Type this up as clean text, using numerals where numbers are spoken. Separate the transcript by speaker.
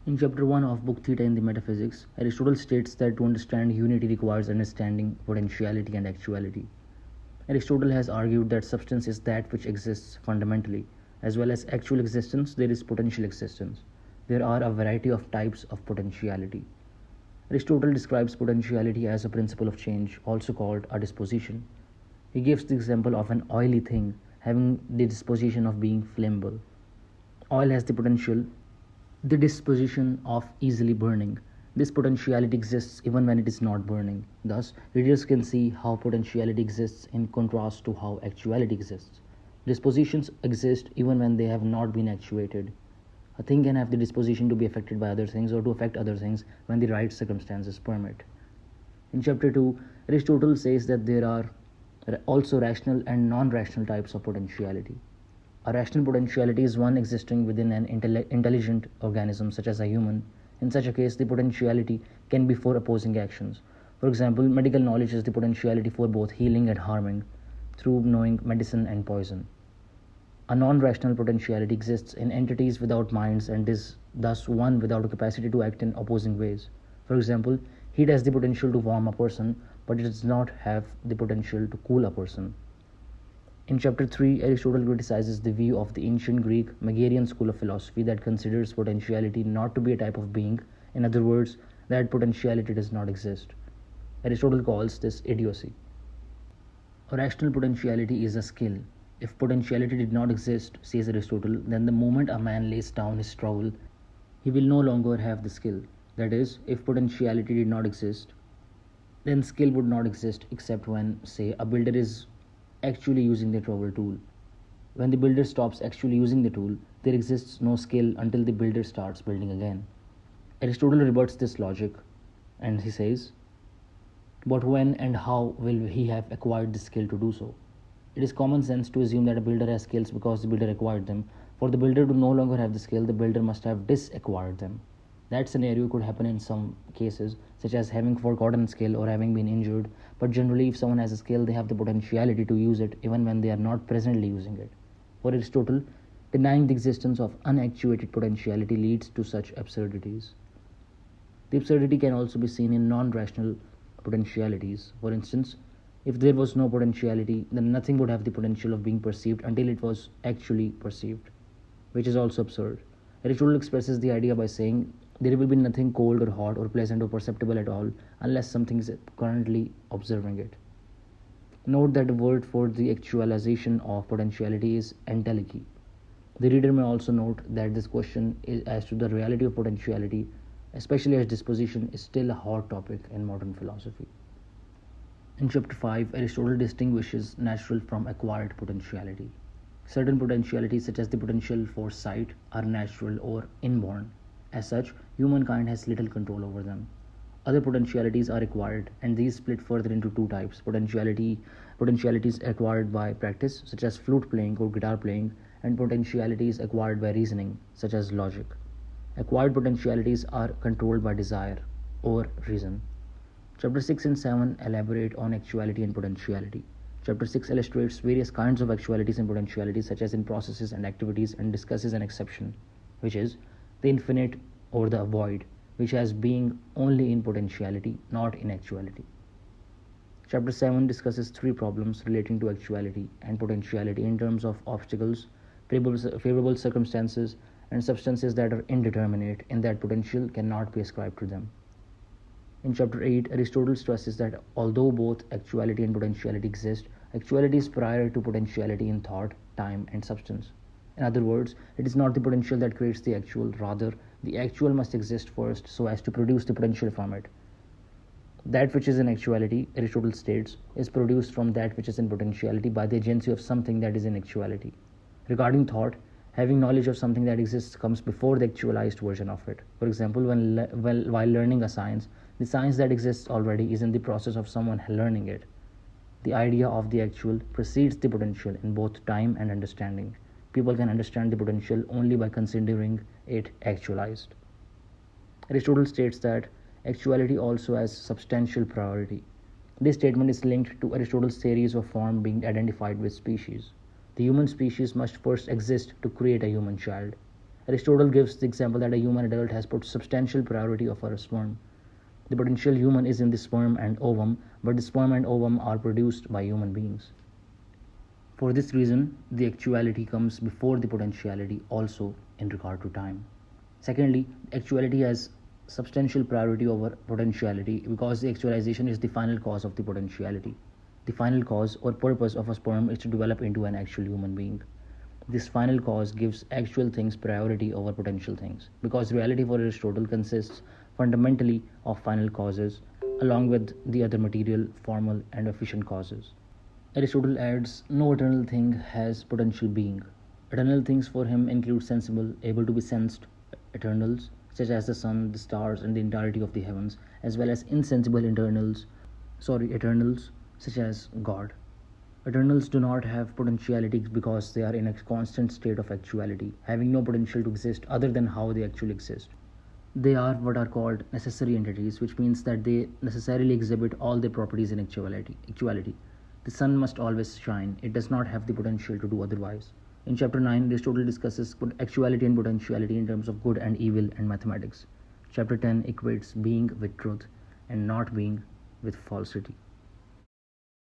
Speaker 1: In chapter 1 of Book Theta in the Metaphysics, Aristotle states that to understand unity requires understanding potentiality and actuality. Aristotle has argued that substance is that which exists fundamentally. As well as actual existence, there is potential existence. There are a variety of types of potentiality. Aristotle describes potentiality as a principle of change, also called a disposition. He gives the example of an oily thing having the disposition of being flammable. Oil has the disposition of easily burning. This potentiality exists even when it is not burning. Thus, readers can see how potentiality exists in contrast to how actuality exists. Dispositions exist even when they have not been actuated. A thing can have the disposition to be affected by other things or to affect other things when the right circumstances permit. In chapter 2, Aristotle says that there are also rational and non rational types of potentiality. A rational potentiality is one existing within an intelligent organism, such as a human. In such a case, the potentiality can be for opposing actions. For example, medical knowledge has the potentiality for both healing and harming through knowing medicine and poison. A non rational potentiality exists in entities without minds and is thus one without a capacity to act in opposing ways. For example, heat has the potential to warm a person, but it does not have the potential to cool a person. In chapter 3, Aristotle criticizes the view of the ancient Greek Megarian school of philosophy that considers potentiality not to be a type of being, in other words, that potentiality does not exist. Aristotle calls this idiocy. A rational potentiality is a skill. If potentiality did not exist, says Aristotle, then the moment a man lays down his trowel, he will no longer have the skill. That is, if potentiality did not exist, then skill would not exist except when, say, a builder is actually using the trowel tool. When the builder stops actually using the tool, there exists no skill until the builder starts building again. Aristotle rebuts this logic and he says, but when and how will he have acquired the skill to do so? It is common sense to assume that a builder has skills because the builder acquired them. For the builder to no longer have the skill, the builder must have disacquired them. That scenario could happen in some cases, such as having forgotten a skill or having been injured, but generally, if someone has a skill, they have the potentiality to use it even when they are not presently using it. For Aristotle, denying the existence of unactuated potentiality leads to such absurdities. The absurdity can also be seen in non rational potentialities. For instance, if there was no potentiality, then nothing would have the potential of being perceived until it was actually perceived, which is also absurd. Aristotle expresses the idea by saying there will be nothing cold or hot or pleasant or perceptible at all unless something is currently observing it. Note that the word for the actualization of potentiality is entelechy. The reader may also note that this question is as to the reality of potentiality, especially as disposition, is still a hot topic in modern philosophy. In chapter 5, Aristotle distinguishes natural from acquired potentiality. Certain potentialities, such as the potential for sight, are natural or inborn. As such, humankind has little control over them. Other potentialities are acquired, and these split further into two types: potentialities acquired by practice, such as flute playing or guitar playing, and potentialities acquired by reasoning, such as logic. Acquired potentialities are controlled by desire or reason. Chapter 6 and 7 elaborate on actuality and potentiality. Chapter 6 illustrates various kinds of actualities and potentialities, such as in processes and activities, and discusses an exception, which is the infinite or the void, which has being only in potentiality, not in actuality. Chapter 7 discusses three problems relating to actuality and potentiality in terms of obstacles, favorable circumstances, and substances that are indeterminate in that potential cannot be ascribed to them. In chapter 8, Aristotle stresses that although both actuality and potentiality exist, actuality is prior to potentiality in thought, time, and substance. In other words, it is not the potential that creates the actual, rather, the actual must exist first so as to produce the potential from it. That which is in actuality, Aristotle states, is produced from that which is in potentiality by the agency of something that is in actuality. Regarding thought, having knowledge of something that exists comes before the actualized version of it. For example, while learning a science, the science that exists already is in the process of someone learning it. The idea of the actual precedes the potential in both time and understanding. People can understand the potential only by considering it actualized. Aristotle states that actuality also has substantial priority. This statement is linked to Aristotle's theories of form being identified with species. The human species must first exist to create a human child. Aristotle gives the example that a human adult has put substantial priority over a sperm. The potential human is in the sperm and ovum, but the sperm and ovum are produced by human beings. For this reason, the actuality comes before the potentiality also in regard to time. Secondly, actuality has substantial priority over potentiality because the actualization is the final cause of the potentiality. The final cause or purpose of a sperm is to develop into an actual human being. This final cause gives actual things priority over potential things because reality for Aristotle consists fundamentally of final causes along with the other material, formal, and efficient causes. Aristotle adds no eternal thing has potential being. Eternal things for him include sensible, able to be sensed eternals, such as the sun, the stars, and the entirety of the heavens, as well as insensible eternals, such as God. Eternals do not have potentiality because they are in a constant state of actuality, having no potential to exist other than how they actually exist. They are what are called necessary entities, which means that they necessarily exhibit all their properties in actuality. The sun must always shine, it does not have the potential to do otherwise. In chapter 9, Aristotle discusses actuality and potentiality in terms of good and evil and mathematics. Chapter 10 equates being with truth and not being with falsity.